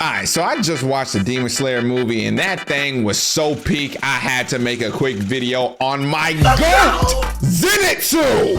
Alright, so I just watched the Demon Slayer movie and that thing was so peak, I had to make a quick video on my GOAT, Zenitsu!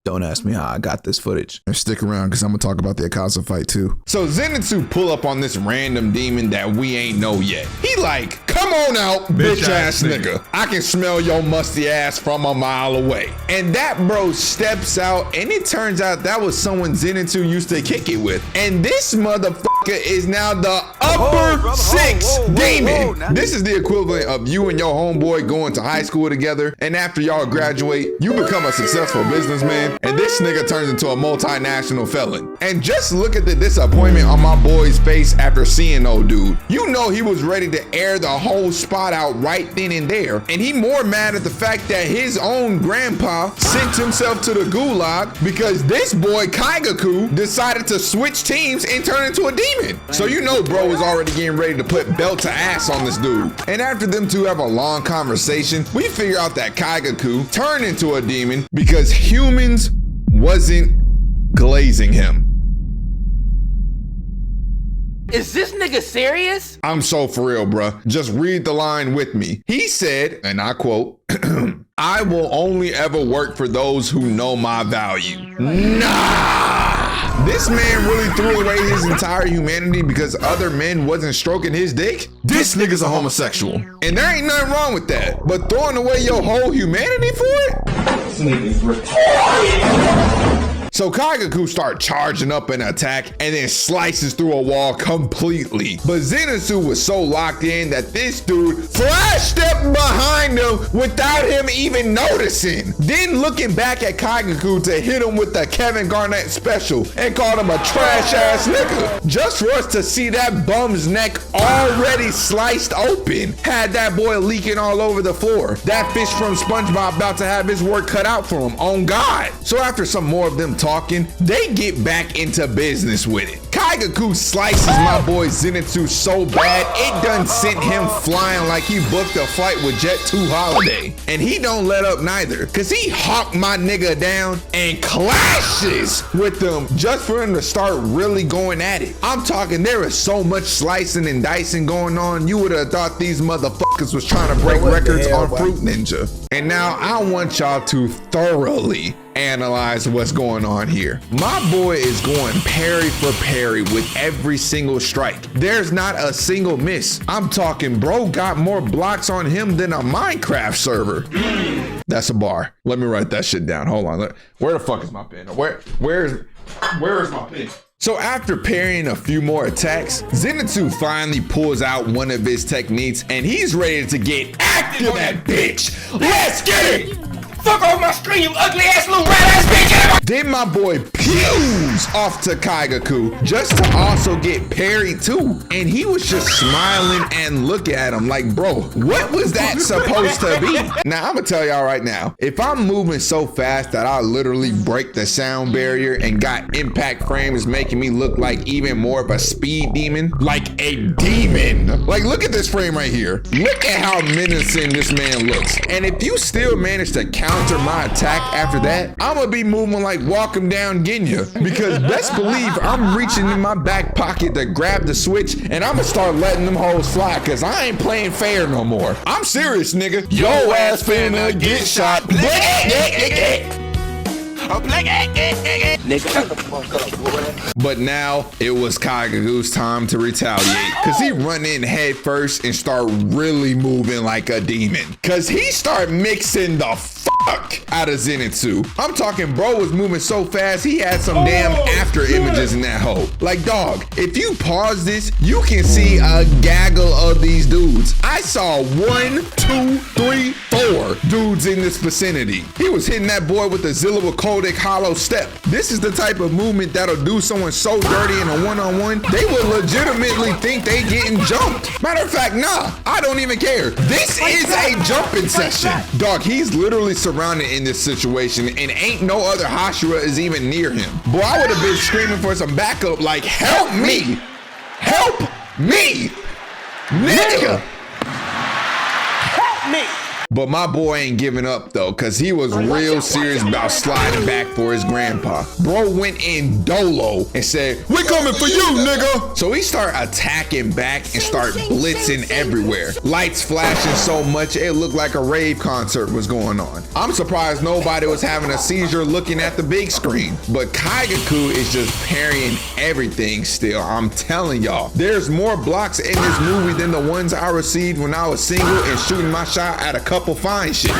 Don't ask me how I got this footage. And stick around because I'm gonna talk about the Akaza fight too. So Zenitsu pull up on this random demon that we ain't know yet. He like, come on out, bitch ass nigga. I can smell your musty ass from a mile away. And that bro steps out and it turns out that was someone Zenitsu used to kick it with. And this motherfucker is now the upper six demon. This is the equivalent of you and your homeboy going to high school together. And after y'all graduate, you become a successful businessman. And this nigga turns into a multinational felon. And just look at the disappointment on my boy's face after seeing old dude. You know he was ready to air the whole spot out right then and there. And he more mad at the fact that his own grandpa sent himself to the gulag because this boy Kaigaku decided to switch teams and turn into a demon. So you know bro was already getting ready to put belt to ass on this dude. And after them two have a long conversation, we figure out that Kaigaku turned into a demon because humans wasn't glazing him. Is this nigga serious? I'm so for real, bruh. Just read the line with me. He said, and I quote, I will only ever work for those who know my value. Nah! This man really threw away his entire humanity because other men wasn't stroking his dick? This nigga's a homosexual. And there ain't nothing wrong with that. But throwing away your whole humanity for it? This nigga's retarded. So Kaigaku start charging up an attack and then slices through a wall completely. But Zenitsu was so locked in that this dude flash stepped behind him without him even noticing. Then looking back at Kaigaku to hit him with the Kevin Garnett special and called him a trash ass nigga. Just for us to see that bum's neck already sliced open. Had that boy leaking all over the floor. That fish from SpongeBob about to have his work cut out for him, on God. So after some more of them talking, they get back into business with it. Kaigaku slices my boy Zenitsu so bad, it done sent him flying like he booked a flight with Jet2 Holiday. And he don't let up neither, cause he hawked my nigga down and clashes with them just for him to start really going at it. I'm talking, there is so much slicing and dicing going on, you would have thought these motherfuckers was trying to break records on Fruit Ninja. And now I want y'all to thoroughly analyze what's going on here. My boy is going parry for parry with every single strike. There's not a single miss. I'm talking bro got more blocks on him than a Minecraft server. That's a bar. Let me write that shit down. Hold on. Where the fuck is my pen? Where is my pen? So after parrying a few more attacks, Zenitsu finally pulls out one of his techniques and he's ready to get active on that bitch. Let's get it! Fuck off my screen, you ugly ass little rat ass bitch! Then my boy pews off to Kaigaku just to also get parried too. And he was just smiling and looking at him like, bro, what was that supposed to be? Now I'm gonna tell y'all right now, if I'm moving so fast that I literally break the sound barrier and got impact frames making me look like even more of a speed demon, like a demon. Like look at this frame right here. Look at how menacing this man looks. And if you still manage to counter my attack after that, I'm gonna be moving like walk him down Genya, because best believe I'm reaching in my back pocket to grab the switch and I'm gonna start letting them hoes fly because I ain't playing fair no more. I'm serious, nigga. Yo ass finna get shot. But now it was Kaigaku's time to retaliate, cause he run in head first and start really moving like a demon, cause he start mixing the fuck out of Zenitsu. I'm talking bro was moving so fast he had some damn after images in that hole. Like dog, if you pause this, you can see a gaggle of these dudes. I saw 1, 2, 3, 4 dudes in this vicinity. He was hitting that boy with the Zilliwakodic hollow step. This is the type of movement that'll do someone so dirty in a one-on-one, they would legitimately think they getting jumped. Matter of fact, nah, I don't even care. This is a jumping session. Dog, he's literally surrounded in this situation and ain't no other Hashira is even near him. Boy, I would have been screaming for some backup like, help me! Help me! Nigga! Help me! But my boy ain't giving up though, cause he was real serious about sliding back for his grandpa. Bro went in dolo and said, "We coming for you, nigga." So he start attacking back and start blitzing everywhere. Lights flashing so much it looked like a rave concert was going on. I'm surprised nobody was having a seizure looking at the big screen. But Kaigaku is just parrying everything still. I'm telling y'all, there's more blocks in this movie than the ones I received when I was single and shooting my shot at a couple fine shits.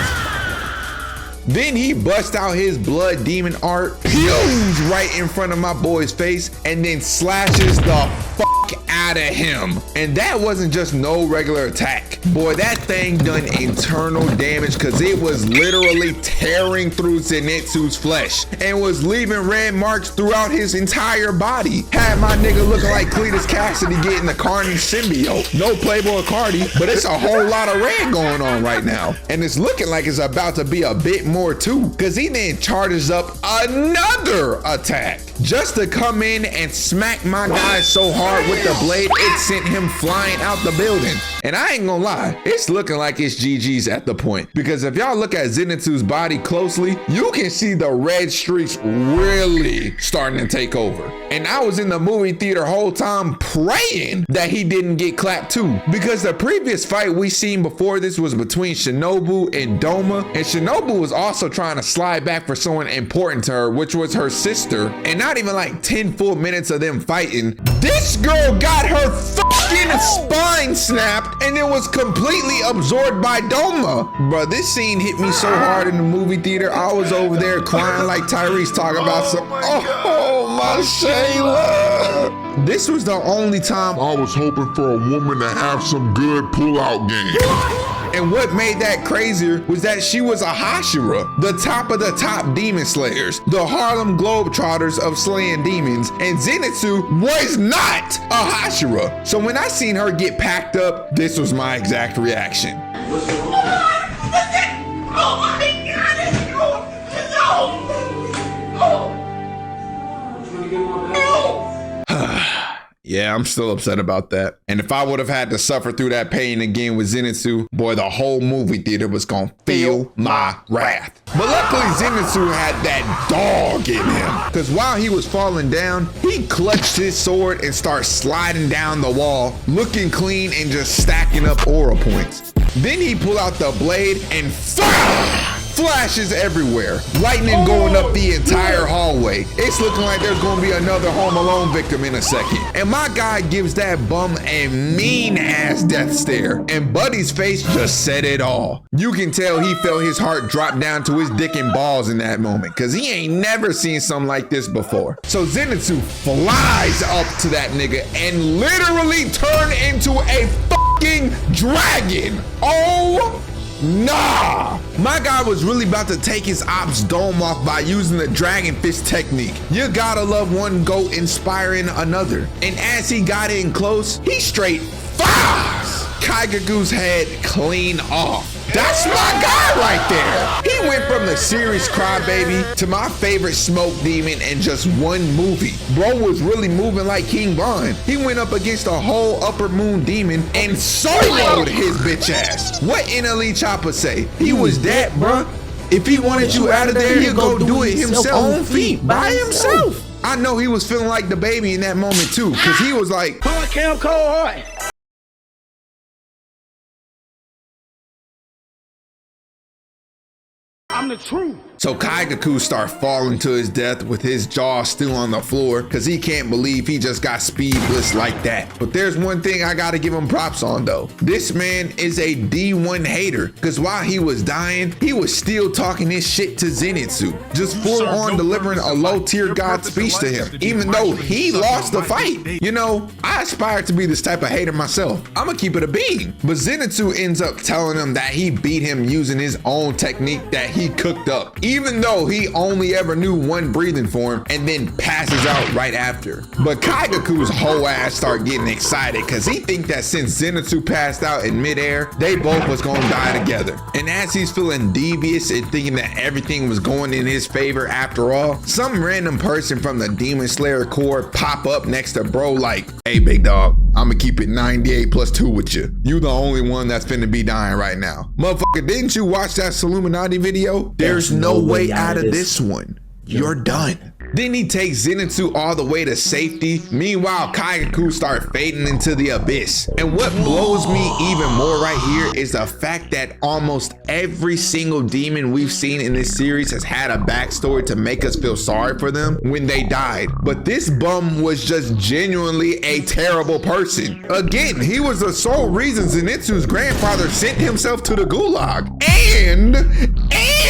Then he busts out his blood demon art, pews right in front of my boy's face, and then slashes the fuck out of him. And that wasn't just no regular attack. Boy, that thing done internal damage because it was literally tearing through Zenitsu's flesh and was leaving red marks throughout his entire body. Had my nigga looking like Cletus Cassidy getting the Carnage symbiote. No Playboy Cardi, but it's a whole lot of red going on right now. And it's looking like it's about to be a bit more too, because he then charges up another attack just to come in and smack my guy so hard with the blade it sent him flying out the building. And I ain't gonna lie, it's looking like it's GG's at the point, because if y'all look at Zenitsu's body closely, you can see the red streaks really starting to take over. And I was in the movie theater whole time praying that he didn't get clapped too, because the previous fight we seen before this was between Shinobu and Doma, and Shinobu was also trying to slide back for someone important to her, which was her sister. And not even like 10 full minutes of them fighting, this girl got her fucking spine snapped and it was completely absorbed by Doma. Bro, this scene hit me so hard in the movie theater, I was over there crying like Tyrese talking about some, oh my Shayla. This was the only time I was hoping for a woman to have some good pull-out game. And what made that crazier was that she was a Hashira, the top of the top demon slayers, the Harlem Globetrotters of slaying demons, and Zenitsu was not a Hashira. So when I seen her get packed up, this was my exact reaction. Yeah, I'm still upset about that. And if I would have had to suffer through that pain again with Zenitsu, boy, the whole movie theater was gonna feel my wrath. But luckily, Zenitsu had that dog in him, because while he was falling down, he clutched his sword and started sliding down the wall, looking clean and just stacking up aura points. Then he pulled out the blade and flashes everywhere, lightning going up the entire hallway. It's looking like there's gonna be another Home Alone victim in a second. And my guy gives that bum a mean ass death stare, and Buddy's face just said it all. You can tell he felt his heart drop down to his dick and balls in that moment, cause he ain't never seen something like this before. So Zenitsu flies up to that nigga and literally turn into a fucking dragon. Oh, nah! My guy was really about to take his ops dome off by using the dragon fist technique. You gotta love one goat inspiring another. And as he got in close, he straight fires Kaigaku's head clean off. That's my guy right there. He went from the serious crybaby to my favorite smoke demon in just one movie. Bro was really moving like King Von. He went up against a whole upper moon demon and soloed his bitch ass. What NLE Chopper say? He was that, bruh. If he wanted you out of there, he'd go do it himself on feet by himself. I know he was feeling like the baby in that moment too, because he was like, I'm the truth. So Kaigaku start falling to his death with his jaw still on the floor because he can't believe he just got speed blitzed like that. But there's one thing I gotta give him props on though. This man is a D1 hater, because while he was dying, he was still talking his shit to Zenitsu, just full on delivering a low tier god speech to him, even though he lost the fight. You know, I aspire to be this type of hater myself. I'ma keep it a bean. But Zenitsu ends up telling him that he beat him using his own technique that he cooked up, even though he only ever knew one breathing form, and then passes out right after. But Kaigaku's whole ass start getting excited because he think that since Zenitsu passed out in midair, they both was gonna die together. And as he's feeling devious and thinking that everything was going in his favor after all, some random person from the Demon Slayer Corps pop up next to bro like, hey big dog, I'ma keep it 98 plus 2 with you. You the only one that's finna be dying right now. Motherfucker, didn't you watch that Illuminati video? There's no way out of this one. You're done. Then he takes Zenitsu all the way to safety. Meanwhile, Kaigaku start fading into the abyss. And what blows me even more right here is the fact that almost every single demon we've seen in this series has had a backstory to make us feel sorry for them when they died. But this bum was just genuinely a terrible person. Again, he was the sole reason Zenitsu's grandfather sent himself to the gulag.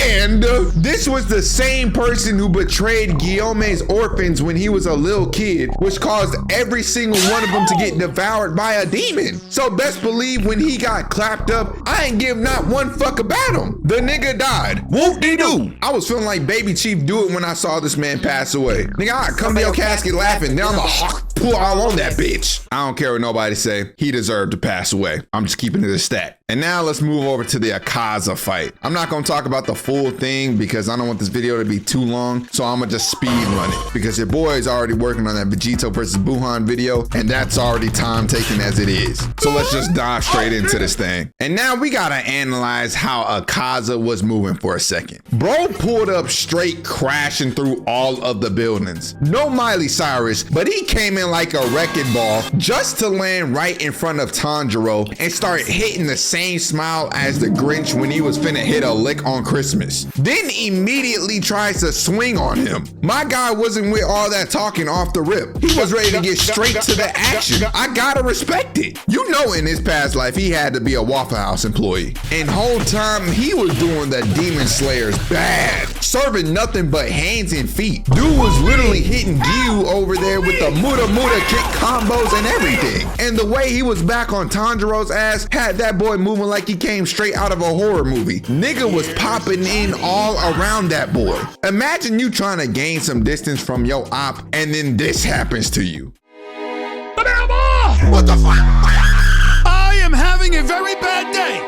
And this was the same person who betrayed Guillaume's orphans when he was a little kid, which caused every single one of them to get devoured by a demon. So best believe when he got clapped up, I ain't give not one fuck about him. The nigga died. Whoop-de-doo. I was feeling like Baby Chief do it when I saw this man pass away. Nigga, I come to your casket laughing, then I'm a pull all on that bitch. I don't care what nobody say. He deserved to pass away. I'm just keeping it a stat. And now let's move over to the Akaza fight. I'm not gonna talk about the full thing because I don't want this video to be too long, so I'm gonna just speed run it because your boy is already working on that Vegito versus Buhan video, and that's already time taken as it is. So let's just dive straight into this thing. And now we gotta analyze how Akaza was moving for a second. Bro pulled up straight crashing through all of the buildings. No Miley Cyrus, but he came in like a wrecking ball just to land right in front of Tanjiro and start hitting the same smile as the Grinch when he was finna hit a lick on Christmas. Then immediately tries to swing on him. My guy wasn't with all that talking off the rip. He was ready to get straight to the action. I gotta respect it. You know in his past life he had to be a Waffle House employee. And whole time he was doing the Demon Slayers bad. Serving nothing but hands and feet. Dude was literally hitting Gyu over there with the Muda kick combos and everything. And the way he was back on Tanjiro's ass had that boy moving like he came straight out of a horror movie. Nigga was popping in all around that boy. Imagine you trying to gain some distance from your op and then this happens to you. What the fuck? I am having a very bad day.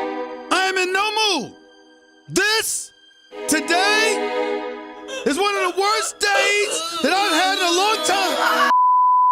I am in no mood. This, today, is one of the worst days that I've had in a long time.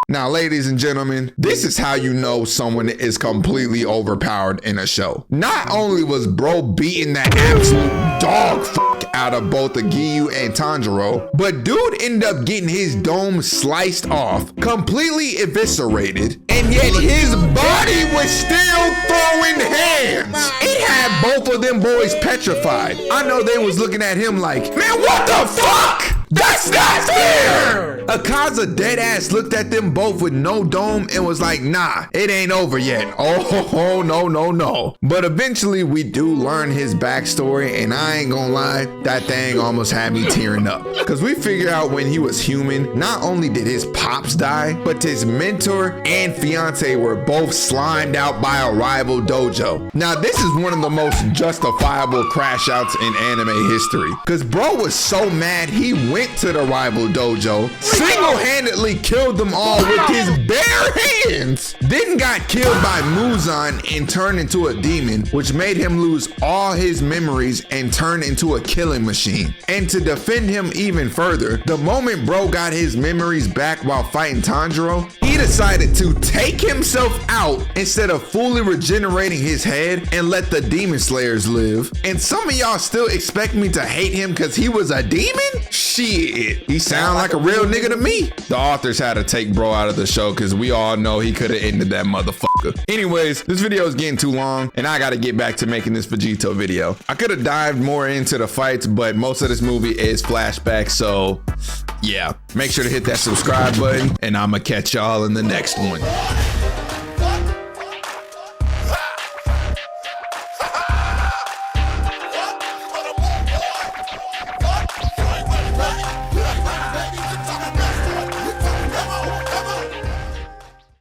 Now, ladies and gentlemen, this is how you know someone is completely overpowered in a show. Not only was bro beating the absolute dog f out of both the Gyu and Tanjiro, but dude ended up getting his dome sliced off, completely eviscerated, and yet his body was still throwing hands. It had both of them boys petrified. I know they was looking at him like, man, what the fuck? That's not fair! Akaza deadass looked at them both with no dome and was like, nah, it ain't over yet. Oh, no. But eventually we do learn his backstory, and I ain't gonna lie, that thing almost had me tearing up. Cause we figure out when he was human, not only did his pops die, but his mentor and fiance were both slimed out by a rival dojo. Now this is one of the most justifiable crash outs in anime history. Cause bro was so mad he went to the rival dojo, single-handedly killed them all with his bare hands, then got killed by Muzan and turned into a demon, which made him lose all his memories and turn into a killing machine. And to defend him even further, the moment bro got his memories back while fighting Tanjiro, he decided to take himself out instead of fully regenerating his head and let the Demon Slayers live. And some of y'all still expect me to hate him because he was a demon? Shit, he sound like a real nigga to me. The authors had to take bro out of the show because we all know he could have ended that motherfucker. Anyways, this video is getting too long and I gotta get back to making this Vegito video. I could have dived more into the fights, but most of this movie is flashback, so yeah. Make sure to hit that subscribe button and I'ma catch y'all in the next one.